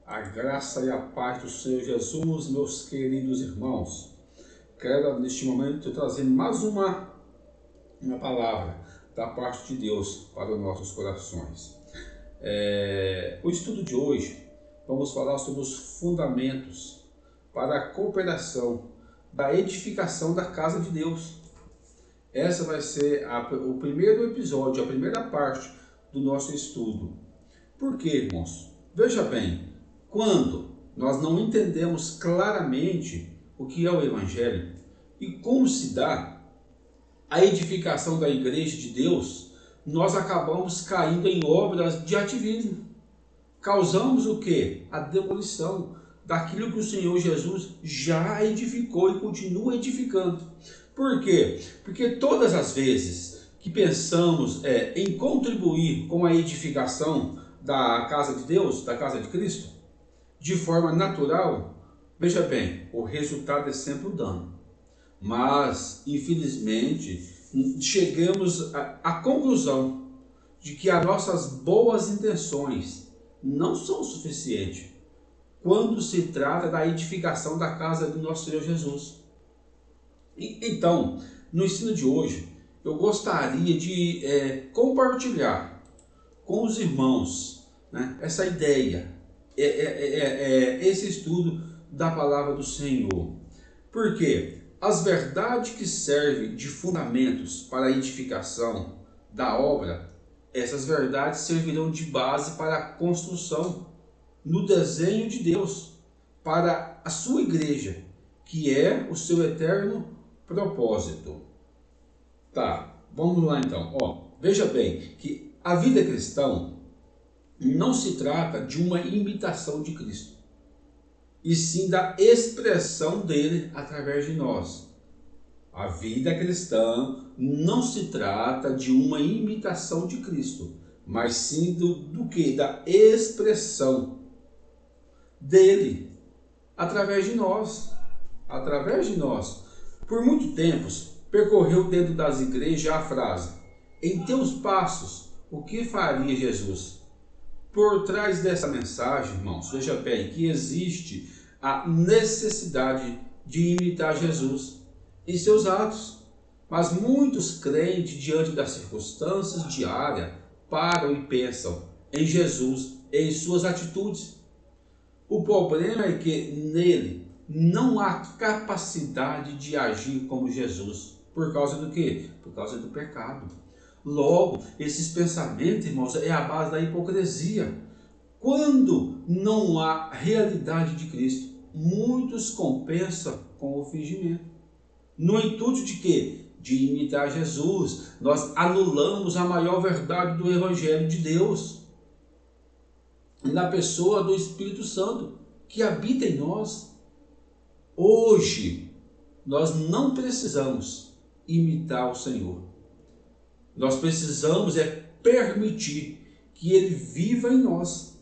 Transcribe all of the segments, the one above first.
A graça e a paz do Senhor Jesus, meus queridos irmãos. Quero neste momento trazer mais uma palavra da parte de Deus para os nossos corações. O estudo de hoje, vamos falar sobre os fundamentos para a cooperação da edificação da casa de Deus. Essa vai ser o primeiro episódio, a primeira parte do nosso estudo. Por quê, irmãos? Veja bem, quando nós não entendemos claramente o que é o Evangelho e como se dá a edificação da igreja de Deus, nós acabamos caindo em obras de ativismo. Causamos o quê? A demolição daquilo que o Senhor Jesus já edificou e continua edificando. Por quê? Porque todas as vezes que pensamos em contribuir com a edificação da casa de Deus, da casa de Cristo, de forma natural, veja bem, o resultado é sempre o dano. Mas, infelizmente, chegamos à conclusão de que as nossas boas intenções não são suficientes quando se trata da edificação da casa do nosso Senhor Jesus. Então, no ensino de hoje, eu gostaria de compartilhar com os irmãos, né, essa ideia, esse estudo da palavra do Senhor. Porque as verdades que servem de fundamentos para a edificação da obra, essas verdades servirão de base para a construção no desenho de Deus para a sua igreja, que é o seu eterno propósito. Tá, vamos lá então. Veja bem que a vida cristã não se trata de uma imitação de Cristo, e sim da expressão dele através de nós. A vida cristã não se trata de uma imitação de Cristo, mas sim do que? Da expressão dele através de nós. Através de nós. Por muito tempo, percorreu dentro das igrejas a frase: em teus passos, o que faria Jesus? Por trás dessa mensagem, irmãos, veja bem que existe a necessidade de imitar Jesus em seus atos. Mas muitos crentes, diante das circunstâncias diárias, param e pensam em Jesus, em suas atitudes. O problema é que nele não há capacidade de agir como Jesus. Por causa do quê? Por causa do pecado. Logo, esses pensamentos, irmãos, é a base da hipocrisia. Quando não há realidade de Cristo, muitos compensam com o fingimento. No intuito de quê? De imitar Jesus. Nós anulamos a maior verdade do Evangelho de Deus, na pessoa do Espírito Santo, que habita em nós. Hoje, nós não precisamos imitar o Senhor. Nós precisamos permitir que Ele viva em nós.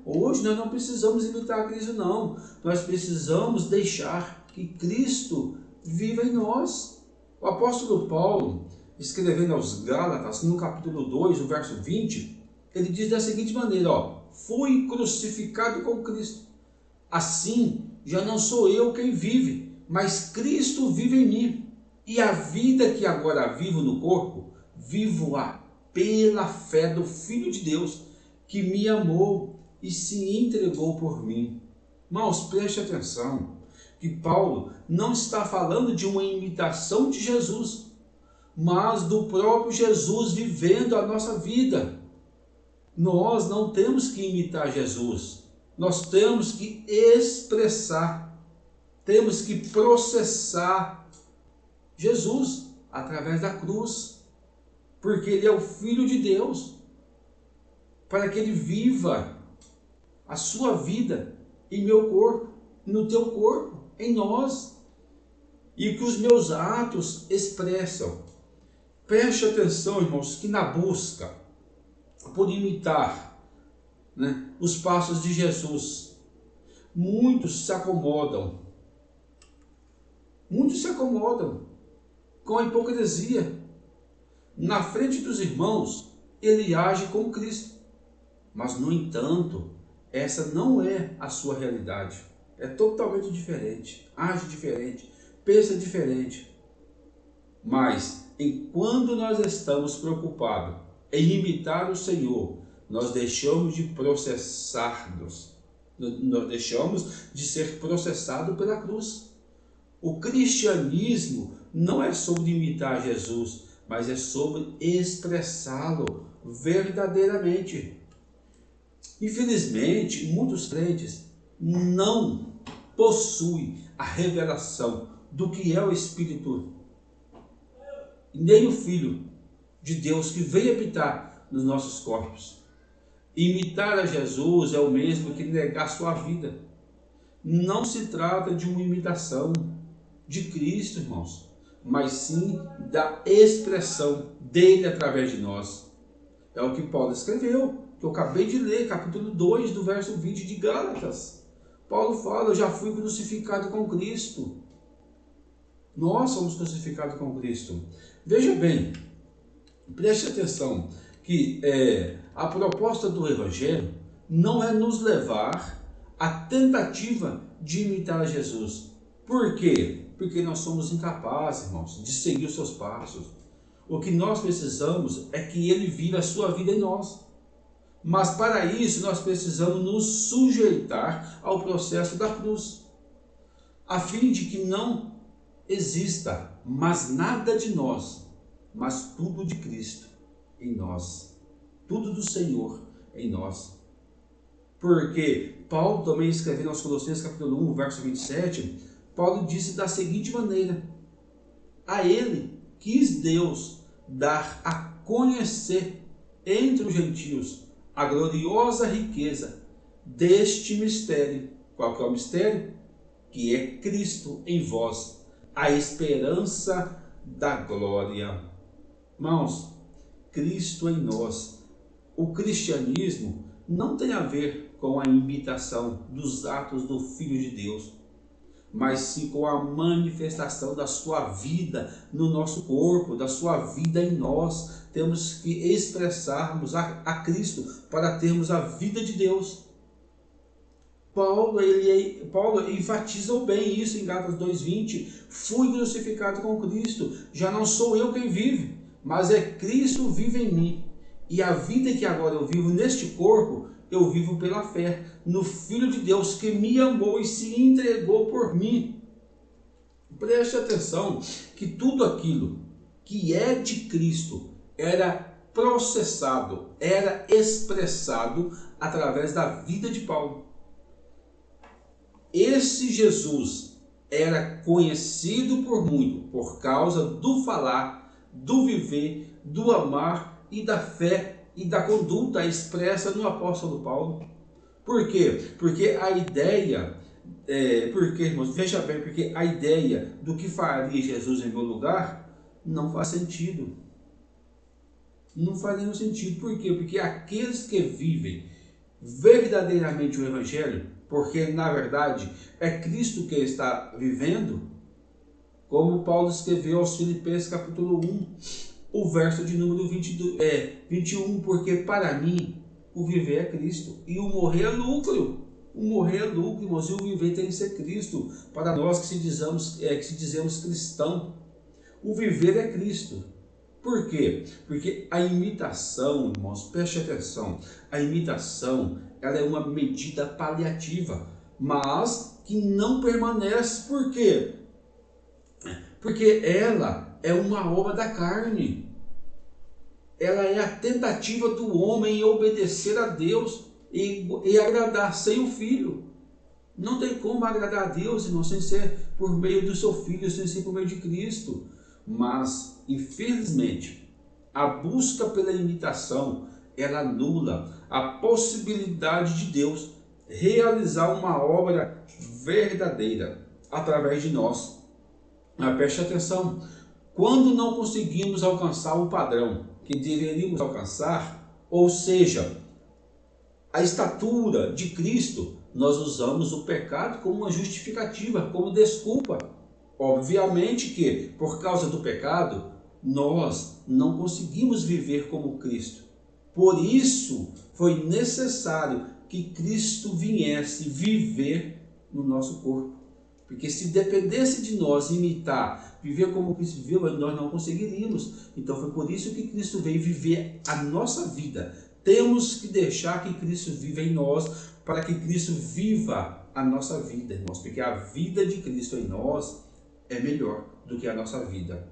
Hoje nós não precisamos imitar Cristo, não. Nós precisamos deixar que Cristo viva em nós. O apóstolo Paulo, escrevendo aos Gálatas, no capítulo 2, o verso 20, ele diz da seguinte maneira: fui crucificado com Cristo. Assim, já não sou eu quem vive, mas Cristo vive em mim. E a vida que agora vivo no corpo, vivo-a pela fé do Filho de Deus, que me amou e se entregou por mim. Irmãos, preste atenção, que Paulo não está falando de uma imitação de Jesus, mas do próprio Jesus vivendo a nossa vida. Nós não temos que imitar Jesus, nós temos que expressar, temos que processar Jesus através da cruz, porque Ele é o Filho de Deus, para que Ele viva a sua vida em meu corpo, no teu corpo, em nós, e que os meus atos expressam. Preste atenção, irmãos, que na busca por imitar, os passos de Jesus, muitos se acomodam com a hipocrisia. Na frente dos irmãos, ele age como Cristo, mas no entanto, essa não é a sua realidade. É totalmente diferente, age diferente, pensa diferente. Mas, enquanto nós estamos preocupados em imitar o Senhor, nós deixamos de processar-nos. Nós deixamos de ser processados pela cruz. O cristianismo não é sobre imitar Jesus, mas é sobre expressá-lo verdadeiramente. Infelizmente, muitos crentes não possuem a revelação do que é o Espírito, nem o Filho de Deus que veio habitar nos nossos corpos. Imitar a Jesus é o mesmo que negar sua vida. Não se trata de uma imitação de Cristo, irmãos, mas sim da expressão dele através de nós. É o que Paulo escreveu, que eu acabei de ler, capítulo 2, do verso 20 de Gálatas. Paulo fala: eu já fui crucificado com Cristo. Nós somos crucificados com Cristo. Veja bem, preste atenção, que a proposta do Evangelho não é nos levar à tentativa de imitar a Jesus. Por quê? Porque nós somos incapazes, irmãos, de seguir os seus passos. O que nós precisamos é que ele viva a sua vida em nós. Mas para isso nós precisamos nos sujeitar ao processo da cruz, a fim de que não exista mais nada de nós, mas tudo de Cristo em nós, tudo do Senhor em nós. Porque Paulo também escrevendo aos Colossenses capítulo 1, verso 27, Paulo disse da seguinte maneira: a ele quis Deus dar a conhecer entre os gentios a gloriosa riqueza deste mistério. Qual que é o mistério? Que é Cristo em vós, a esperança da glória. Irmãos, Cristo em nós. O cristianismo não tem a ver com a imitação dos atos do Filho de Deus, mas sim com a manifestação da sua vida no nosso corpo, da sua vida em nós. Temos que expressarmos a Cristo para termos a vida de Deus. Paulo enfatiza bem isso em Gálatas 2:20. Fui crucificado com Cristo, já não sou eu quem vive, mas é Cristo vive em mim. E a vida que agora eu vivo neste corpo, eu vivo pela fé no Filho de Deus que me amou e se entregou por mim. Preste atenção que tudo aquilo que é de Cristo era processado, era expressado através da vida de Paulo. Esse Jesus era conhecido por muito por causa do falar, do viver, do amar e da fé e da conduta expressa no apóstolo Paulo. Por quê? Porque a ideia, irmãos, veja bem, porque a ideia do que faria Jesus em meu lugar não faz sentido. Não faz nenhum sentido. Por quê? Porque aqueles que vivem verdadeiramente o Evangelho, porque na verdade é Cristo que está vivendo, como Paulo escreveu aos Filipenses capítulo 1, o verso de número 21, porque para mim o viver é Cristo e o morrer é lucro. O morrer é lucro, irmãos, e o viver tem que ser Cristo. Para nós que se dizemos cristão, o viver é Cristo. Por quê? Porque a imitação, irmãos, preste atenção, a imitação ela é uma medida paliativa, mas que não permanece. Por quê? Porque ela é uma obra da carne. Ela é a tentativa do homem em obedecer a Deus e agradar sem o Filho. Não tem como agradar a Deus, irmão, sem ser por meio do seu Filho, sem ser por meio de Cristo. Mas, infelizmente, a busca pela imitação, ela anula a possibilidade de Deus realizar uma obra verdadeira através de nós. Mas preste atenção, quando não conseguimos alcançar o padrão que deveríamos alcançar, ou seja, a estatura de Cristo, nós usamos o pecado como uma justificativa, como desculpa. Obviamente que, por causa do pecado, nós não conseguimos viver como Cristo. Por isso, foi necessário que Cristo viesse viver no nosso corpo. Porque se dependesse de nós imitar, viver como Cristo viveu, nós não conseguiríamos. Então foi por isso que Cristo veio viver a nossa vida. Temos que deixar que Cristo viva em nós, para que Cristo viva a nossa vida, irmãos. Porque a vida de Cristo em nós é melhor do que a nossa vida.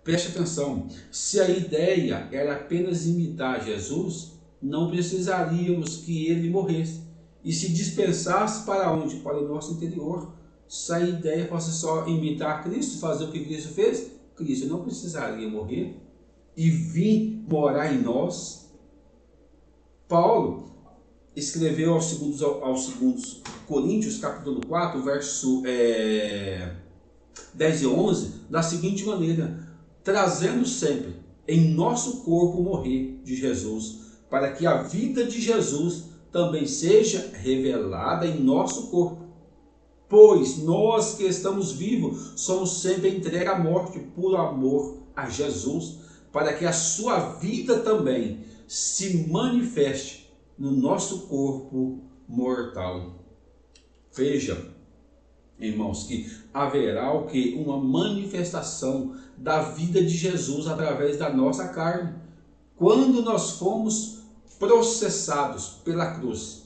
Preste atenção, se a ideia era apenas imitar Jesus, não precisaríamos que ele morresse e se dispensasse para onde? Para o nosso interior. Se a ideia fosse só imitar Cristo, fazer o que Cristo fez, Cristo não precisaria morrer e vir morar em nós. Paulo escreveu aos segundos Coríntios, capítulo 4, verso 10 e 11, da seguinte maneira: trazendo sempre em nosso corpo morrer de Jesus, para que a vida de Jesus também seja revelada em nosso corpo. Pois nós que estamos vivos somos sempre entregues à morte por amor a Jesus, para que a sua vida também se manifeste no nosso corpo mortal. Veja, irmãos, que haverá o que? Uma manifestação da vida de Jesus através da nossa carne. Quando nós fomos processados pela cruz.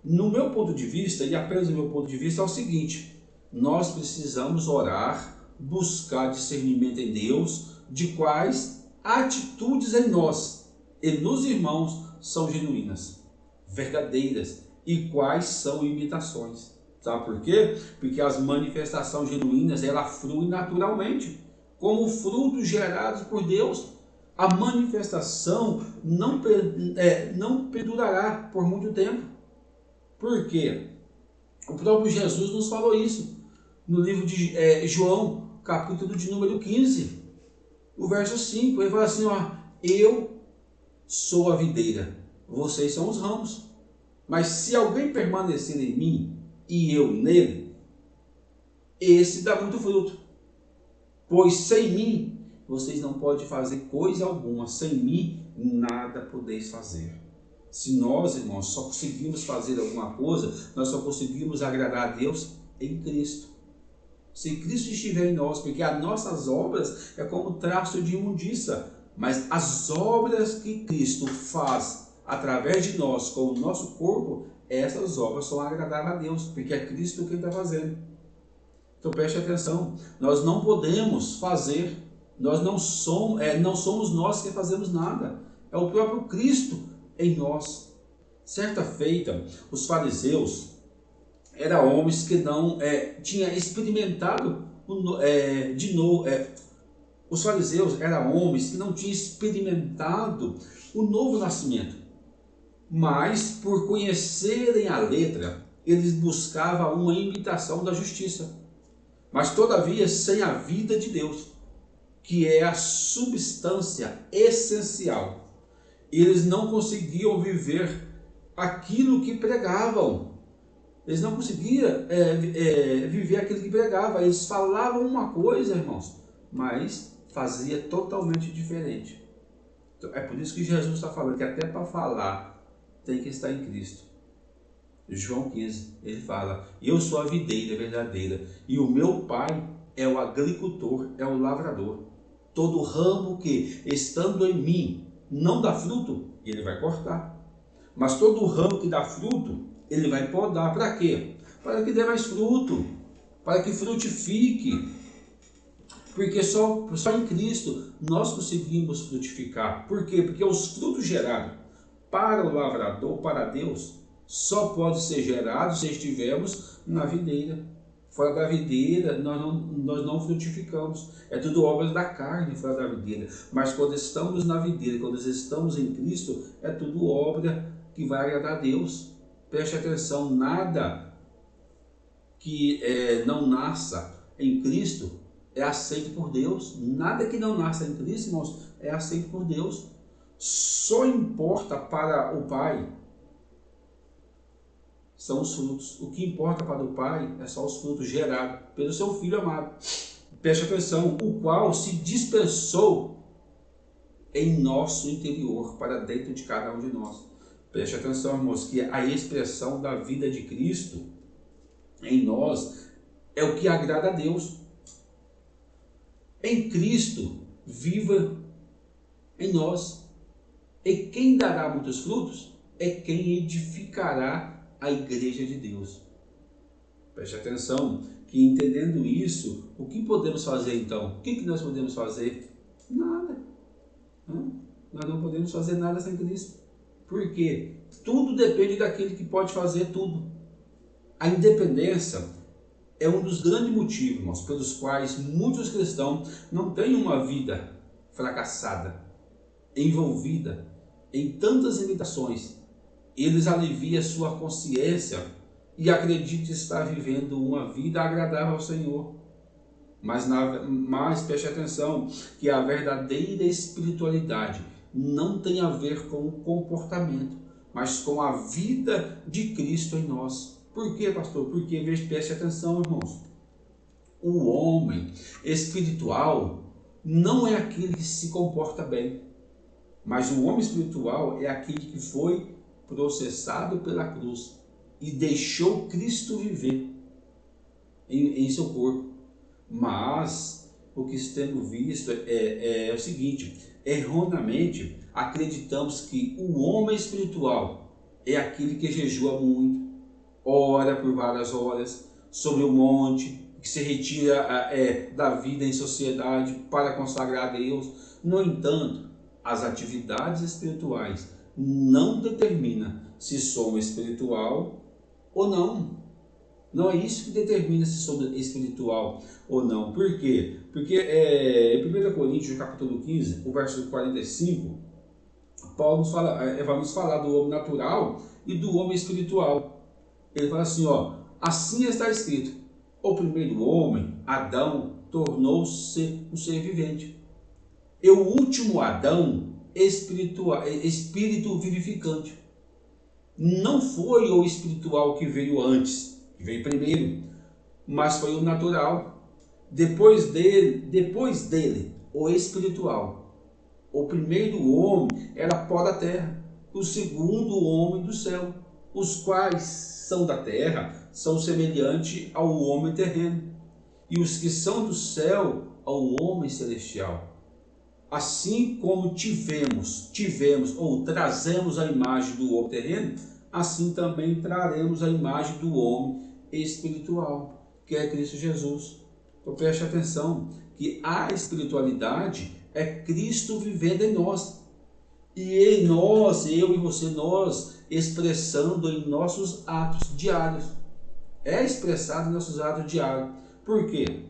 No meu ponto de vista, e apenas no meu ponto de vista, é o seguinte: nós precisamos orar, buscar discernimento em Deus, de quais atitudes em nós e nos irmãos são genuínas, verdadeiras, e quais são imitações. Sabe por quê? Porque as manifestações genuínas, elas fluem naturalmente, como frutos gerados por Deus. A manifestação não perdurará por muito tempo. Por quê? O próprio Jesus nos falou isso no livro de João, capítulo de número 15, o verso 5. Ele fala assim: ó, eu sou a videira, vocês são os ramos. Mas se alguém permanecer em mim e eu nele, esse dá muito fruto. Pois sem mim vocês não podem fazer coisa alguma, sem mim nada podeis fazer. Se nós, irmãos, só conseguimos fazer alguma coisa, nós só conseguimos agradar a Deus em Cristo. Se Cristo estiver em nós, porque as nossas obras é como traço de imundícia, mas as obras que Cristo faz através de nós, com o nosso corpo, essas obras são agradáveis a Deus, porque é Cristo quem está fazendo. Então preste atenção, nós não podemos fazer, nós não somos nós que fazemos nada, é o próprio Cristo em nós. Certa feita, os fariseus eram homens que não tinham experimentado os fariseus eram homens que não tinham experimentado o novo nascimento, mas por conhecerem a letra, eles buscavam uma imitação da justiça, mas todavia sem a vida de Deus, que é a substância essencial. Eles não conseguiam viver aquilo que pregavam. Eles não conseguiam viver aquilo que pregavam. Eles falavam uma coisa, irmãos, mas fazia totalmente diferente. Então, é por isso que Jesus está falando que até para falar tem que estar em Cristo. João 15, ele fala: eu sou a videira verdadeira e o meu pai é o agricultor, é o lavrador. Todo ramo que, estando em mim, não dá fruto, ele vai cortar. Mas todo ramo que dá fruto, ele vai podar. Para quê? Para que dê mais fruto, para que frutifique. Porque só em Cristo nós conseguimos frutificar. Por quê? Porque os frutos gerados para o lavrador, para Deus, só pode ser gerado se estivermos na videira. Fora da videira, nós não frutificamos. É tudo obra da carne fora da videira. Mas quando estamos na videira, quando estamos em Cristo, é tudo obra que vai agradar a Deus. Preste atenção, nada que não nasça em Cristo é aceito por Deus. Nada que não nasça em Cristo, irmãos, é aceito por Deus. Só importa para o Pai são os frutos. O que importa para o Pai é só os frutos gerados pelo seu Filho amado. Preste atenção, o qual se dispensou em nosso interior, para dentro de cada um de nós. Preste atenção, irmãos, que a expressão da vida de Cristo em nós é o que agrada a Deus. Em Cristo, viva em nós. E quem dará muitos frutos é quem edificará a igreja de Deus. Preste atenção, que entendendo isso, o que podemos fazer então? O que nós podemos fazer? Nada. Nós não podemos fazer nada sem Cristo. Por quê? Tudo depende daquele que pode fazer tudo. A independência é um dos grandes motivos, irmãos, pelos quais muitos cristãos não têm uma vida fracassada, envolvida em tantas limitações. Eles aliviam a sua consciência e acreditam estar vivendo uma vida agradável ao Senhor. Mas preste atenção que a verdadeira espiritualidade não tem a ver com o comportamento, mas com a vida de Cristo em nós. Por quê, pastor? Porque, preste atenção, irmãos, o homem espiritual não é aquele que se comporta bem, mas o homem espiritual é aquele que foi processado pela cruz e deixou Cristo viver em seu corpo. Mas o que temos visto é o seguinte: erroneamente acreditamos que o homem espiritual é aquele que jejua muito, ora por várias horas sobre o monte, que se retira da vida em sociedade para consagrar a Deus. No entanto, as atividades espirituais não determinam se somos espiritual ou não. Não é isso que determina se somos espiritual ou não. Por quê? Porque em 1 Coríntios, capítulo 15, o verso 45, Paulo vai nos falar do homem natural e do homem espiritual. Ele fala assim, assim está escrito: o primeiro homem, Adão, tornou-se um ser vivente. E o último Adão, espírito vivificante. Não foi o espiritual que veio antes, que veio primeiro, mas foi o natural. Depois dele, o espiritual. O primeiro homem era pó da terra, o segundo homem do céu. Os quais são da terra são semelhantes ao homem terreno, e os que são do céu ao homem celestial. Assim como tivemos ou trazemos a imagem do homem terreno, assim também traremos a imagem do homem espiritual, que é Cristo Jesus. Então preste atenção que a espiritualidade é Cristo vivendo em nós. E em nós, eu e você, nós expressando em nossos atos diários. É expressado em nossos atos diários. Por quê?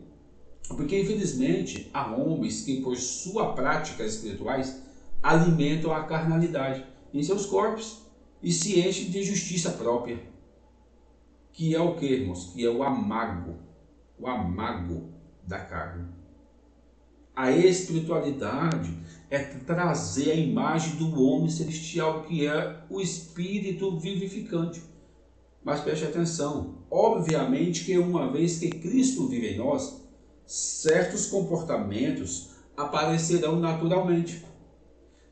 Porque, infelizmente, há homens que, por suas práticas espirituais, alimentam a carnalidade em seus corpos e se enchem de justiça própria. Que é o que, irmãos? Que é o amago da carne. A espiritualidade é trazer a imagem do homem celestial, que é o espírito vivificante. Mas preste atenção, obviamente que uma vez que Cristo vive em nós, certos comportamentos aparecerão naturalmente.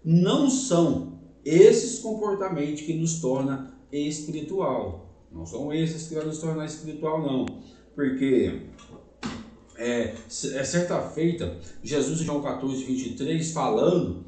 Não são esses comportamentos que nos tornam espiritual. Não são esses que vão nos tornar espiritual, não. Porque certa feita, Jesus em João 14, 23, falando,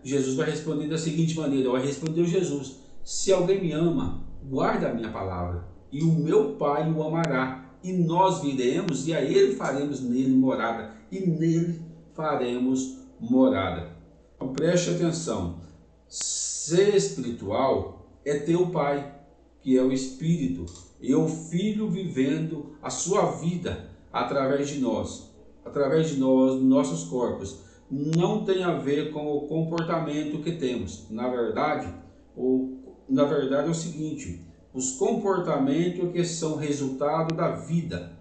Jesus vai responder da seguinte maneira: respondeu Jesus: se alguém me ama, guarda a minha palavra, e o meu Pai o amará, e nós viremos e a ele faremos nele morada, e nele faremos morada. Então preste atenção, ser espiritual é ter o Pai, que é o Espírito, e o Filho vivendo a sua vida através de nós, nossos corpos. Não tem a ver com o comportamento que temos. Na verdade é o seguinte: os comportamentos que são resultado da vida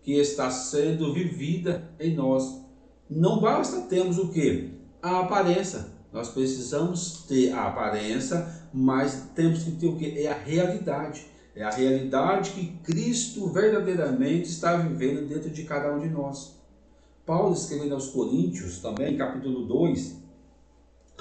que está sendo vivida em nós. Não basta termos o quê? A aparência. Nós precisamos ter a aparência, mas temos que ter o quê? É a realidade. É a realidade que Cristo verdadeiramente está vivendo dentro de cada um de nós. Paulo, escrevendo aos Coríntios, também, capítulo 2,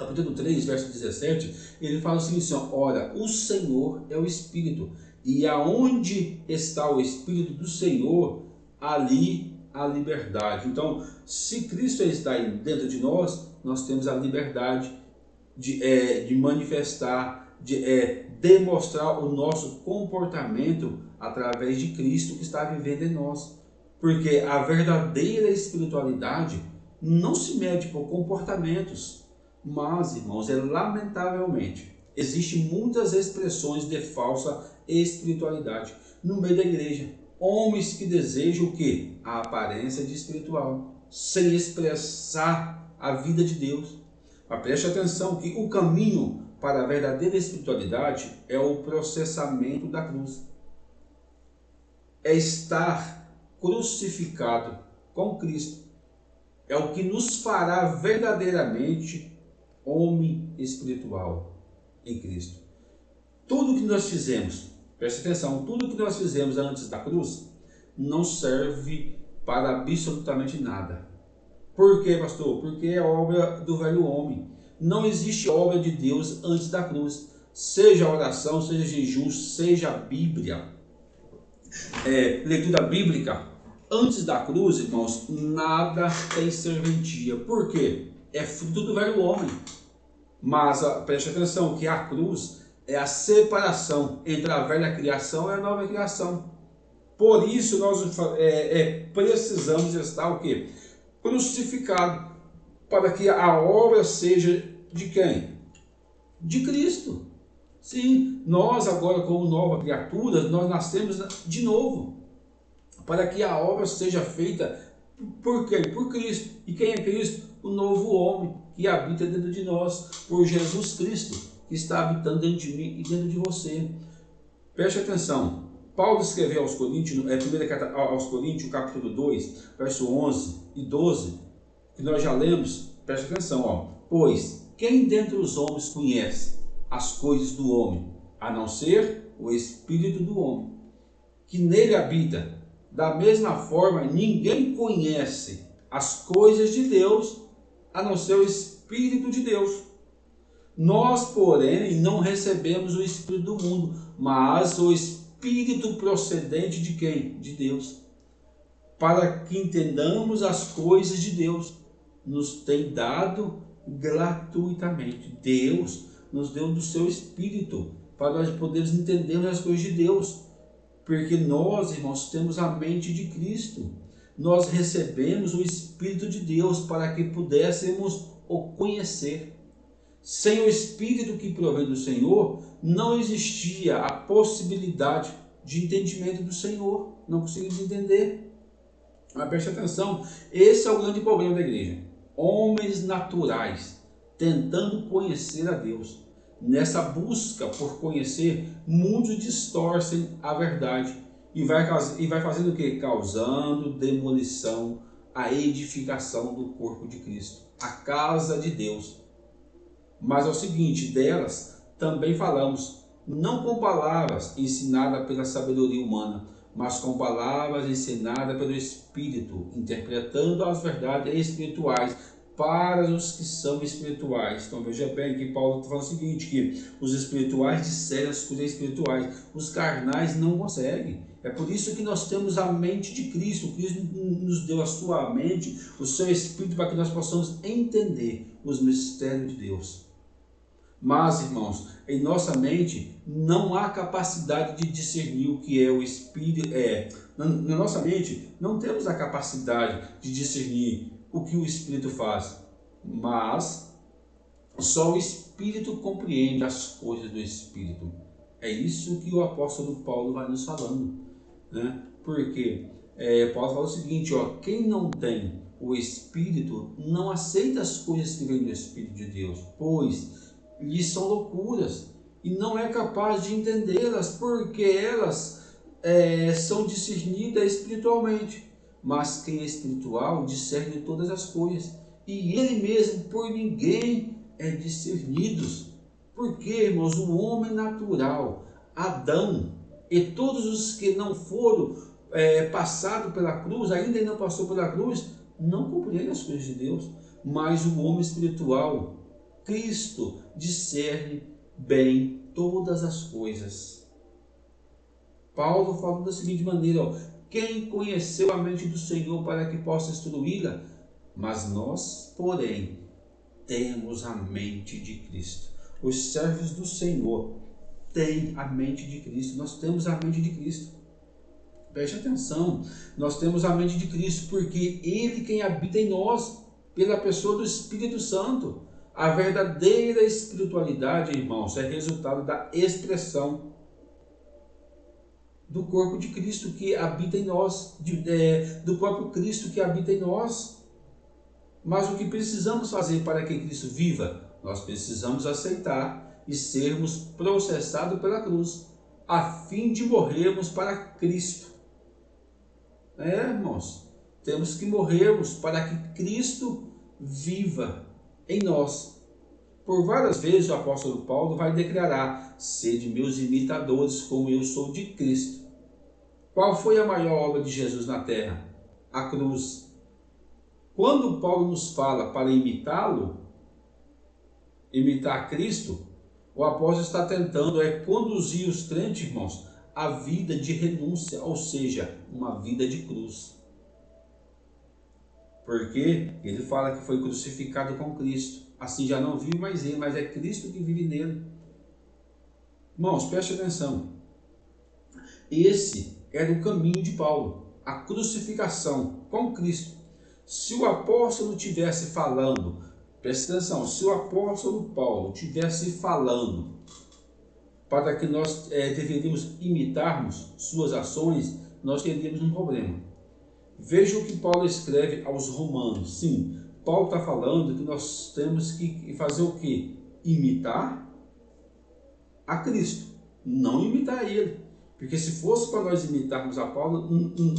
capítulo 3, verso 17, ele fala o seguinte, assim, ó, ora, o Senhor é o Espírito, e aonde está o Espírito do Senhor, ali a liberdade. Então, se Cristo está dentro de nós, nós temos a liberdade de manifestar, de demonstrar o nosso comportamento através de Cristo que está vivendo em nós. Porque a verdadeira espiritualidade não se mede por comportamentos, mas, irmãos, lamentavelmente, existem muitas expressões de falsa espiritualidade no meio da igreja. Homens que desejam o quê? A aparência de espiritual, sem expressar a vida de Deus. Mas preste atenção que o caminho para a verdadeira espiritualidade é o processamento da cruz. É estar crucificado com Cristo. É o que nos fará verdadeiramente homem espiritual em Cristo. Tudo que nós fizemos, preste atenção, tudo que nós fizemos antes da cruz não serve para absolutamente nada. Por quê, pastor? Porque é obra do velho homem. Não existe obra de Deus antes da cruz. Seja oração, seja jejum, seja a Bíblia, leitura bíblica. Antes da cruz, irmãos, nada tem serventia. Por quê? É fruto do velho homem. Mas preste atenção que a cruz é a separação entre a velha criação e a nova criação. Por isso nós precisamos estar o quê? Crucificado, para que a obra seja de quem? De Cristo. Sim, nós agora como nova criatura, nós nascemos de novo, para que a obra seja feita por quem? Por Cristo. E quem é Cristo? O novo homem que habita dentro de nós, por Jesus Cristo, que está habitando dentro de mim e dentro de você. Preste atenção, Paulo escreveu aos Coríntios, primeira carta aos Coríntios, capítulo 2, verso 11 e 12, que nós já lemos. Preste atenção, ó. Pois quem dentre os homens conhece as coisas do homem, a não ser o Espírito do homem, que nele habita? Da mesma forma, ninguém conhece as coisas de Deus, a não ser o Espírito de Deus. Nós, porém, não recebemos o Espírito do mundo, mas o Espírito procedente de quem? De Deus. Para que entendamos as coisas de Deus, nos tem dado gratuitamente. Deus nos deu do seu Espírito, para nós podermos entender as coisas de Deus. Porque nós, irmãos, temos a mente de Cristo. Nós recebemos o Espírito de Deus para que pudéssemos o conhecer. Sem o Espírito que provém do Senhor, não existia a possibilidade de entendimento do Senhor. Não conseguimos entender. Mas preste atenção, esse é o grande problema da igreja. Homens naturais tentando conhecer a Deus. Nessa busca por conhecer, muitos distorcem a verdade e vai fazendo o que? Causando demolição à edificação do corpo de Cristo, a casa de Deus. Mas é o seguinte, delas também falamos, não com palavras ensinadas pela sabedoria humana, mas com palavras ensinadas pelo Espírito, interpretando as verdades espirituais para os que são espirituais. Então veja bem que Paulo está falando o seguinte, que os espirituais discernem as coisas espirituais, os carnais não conseguem. É por isso que nós temos a mente de Cristo. Cristo nos deu a sua mente, o seu Espírito, para que nós possamos entender os mistérios de Deus. Mas, irmãos, em nossa mente não há capacidade de discernir o que é o Espírito. Na nossa mente não temos a capacidade de discernir o que o Espírito faz, mas só o Espírito compreende as coisas do Espírito. É isso que o apóstolo Paulo vai nos falando, né? Porque Paulo fala o seguinte, ó, quem não tem o Espírito não aceita as coisas que vêm do Espírito de Deus, pois lhes são loucuras e não é capaz de entendê-las, porque elas são discernidas espiritualmente. Mas quem é espiritual discerne todas as coisas, e ele mesmo por ninguém é discernido. Porque, irmãos, o homem natural, Adão, e todos os que não foram passados pela cruz, ainda não passou pela cruz, não compreendem as coisas de Deus. Mas o homem espiritual, Cristo discerne bem todas as coisas. Paulo falou da seguinte maneira, ó, quem conheceu a mente do Senhor para que possa instruí-la? Mas nós, porém, temos a mente de Cristo. Os servos do Senhor têm a mente de Cristo. Nós temos a mente de Cristo. Preste atenção, nós temos a mente de Cristo porque Ele quem habita em nós, pela pessoa do Espírito Santo. A verdadeira espiritualidade, irmãos, é resultado da expressão do corpo de Cristo que habita em nós, do próprio Cristo que habita em nós. Mas o que precisamos fazer para que Cristo viva? Nós precisamos aceitar e sermos processados pela cruz, a fim de morrermos para Cristo. Irmãos, temos que morrermos para que Cristo viva em nós. Por várias vezes o apóstolo Paulo vai declarar: sede meus imitadores, como eu sou de Cristo. Qual foi a maior obra de Jesus na terra? A cruz. Quando Paulo nos fala para imitá-lo, imitar Cristo, o apóstolo está tentando conduzir os crentes, irmãos, a vida de renúncia, ou seja, uma vida de cruz. Porque ele fala que foi crucificado com Cristo. Assim já não vive mais ele, mas é Cristo que vive nele. Irmãos, preste atenção. Esse era o caminho de Paulo, a crucificação com Cristo. Se o apóstolo tivesse falando, preste atenção, se o apóstolo Paulo tivesse falando para que nós deveríamos imitarmos suas ações, nós teríamos um problema. Veja o que Paulo escreve aos Romanos. Sim, Paulo está falando que nós temos que fazer o quê? Imitar a Cristo, não imitar ele. Porque se fosse para nós imitarmos a Paulo,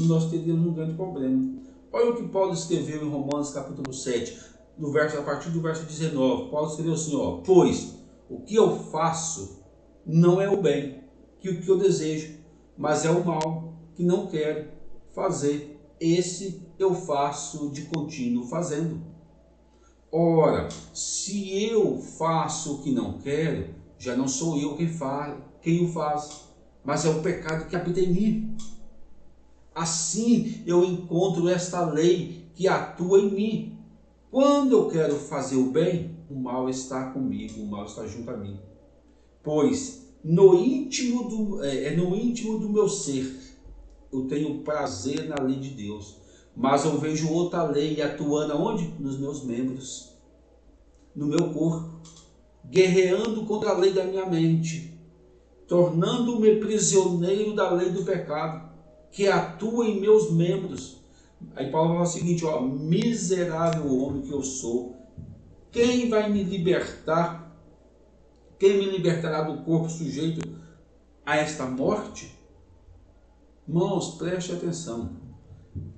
nós teríamos um grande problema. Olha o que Paulo escreveu em Romanos capítulo 7, a partir do verso 19. Paulo escreveu assim, ó: pois o que eu faço não é o bem, que o que eu desejo, mas é o mal, que não quero fazer. Esse eu faço de contínuo fazendo. Ora, se eu faço o que não quero, já não sou eu quem o faz, mas é o pecado que habita em mim. Assim eu encontro esta lei que atua em mim. Quando eu quero fazer o bem, o mal está comigo, o mal está junto a mim. Pois no íntimo do meu ser eu tenho prazer na lei de Deus, mas eu vejo outra lei atuando aonde? Nos meus membros, no meu corpo, guerreando contra a lei da minha mente, tornando-me prisioneiro da lei do pecado, que atua em meus membros. Aí Paulo fala o seguinte, ó: miserável homem que eu sou, quem vai me libertar? Quem me libertará do corpo sujeito a esta morte? Irmãos, preste atenção.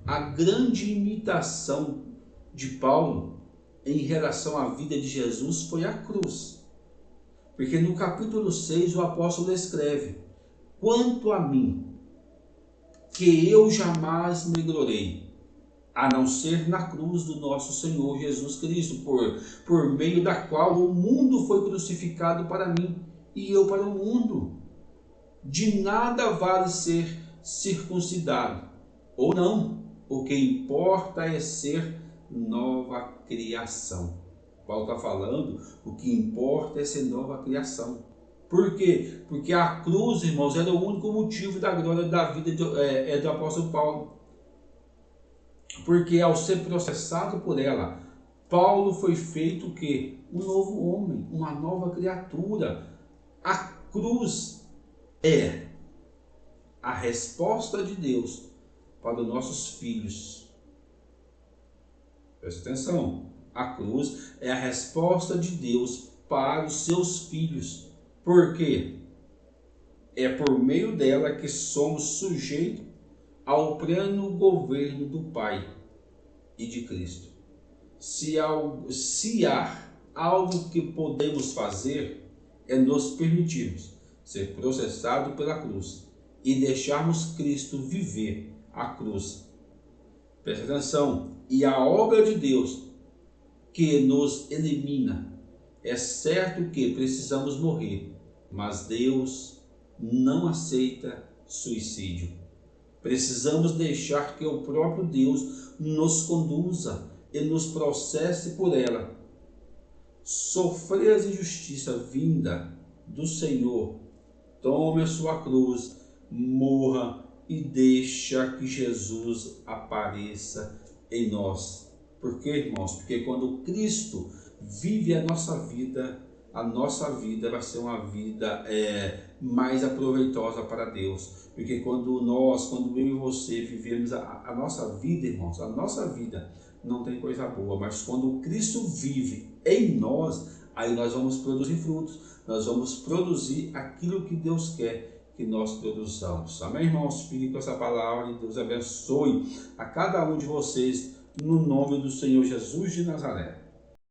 A grande imitação de Paulo em relação à vida de Jesus foi a cruz. Porque no capítulo 6 o apóstolo escreve: quanto a mim, que eu jamais me gloriei, a não ser na cruz do nosso Senhor Jesus Cristo, por meio da qual o mundo foi crucificado para mim e eu para o mundo. De nada vale ser circuncidado ou não, o que importa é ser nova criação. Paulo está falando, o que importa é ser nova criação. Por quê? Porque a cruz, irmãos, era o único motivo da glória da vida do apóstolo Paulo. Porque ao ser processado por ela, Paulo foi feito o quê? Um novo homem, uma nova criatura. A cruz é a resposta de Deus para os nossos filhos. Presta atenção. A cruz é a resposta de Deus para os seus filhos. Por quê? É por meio dela que somos sujeitos ao pleno governo do Pai e de Cristo. Se há algo que podemos fazer, é nos permitirmos ser processados pela cruz e deixarmos Cristo viver a cruz. Presta atenção. E a obra de Deus que nos elimina É certo que precisamos morrer, mas Deus não aceita suicídio. Precisamos deixar que o próprio Deus nos conduza e nos processe por ela. Sofrer as injustiças vinda do Senhor, tome a sua cruz, morra e deixa que Jesus apareça em nós. Por quê, irmãos? Porque quando Cristo vive a nossa vida vai ser uma vida mais aproveitosa para Deus. Porque quando eu e você vivemos a nossa vida, irmãos, a nossa vida não tem coisa boa, mas quando Cristo vive em nós, aí nós vamos produzir frutos, nós vamos produzir aquilo que Deus quer que nós produzamos. Amém, irmãos? Fiquem com essa palavra e Deus abençoe a cada um de vocês no nome do Senhor Jesus de Nazaré.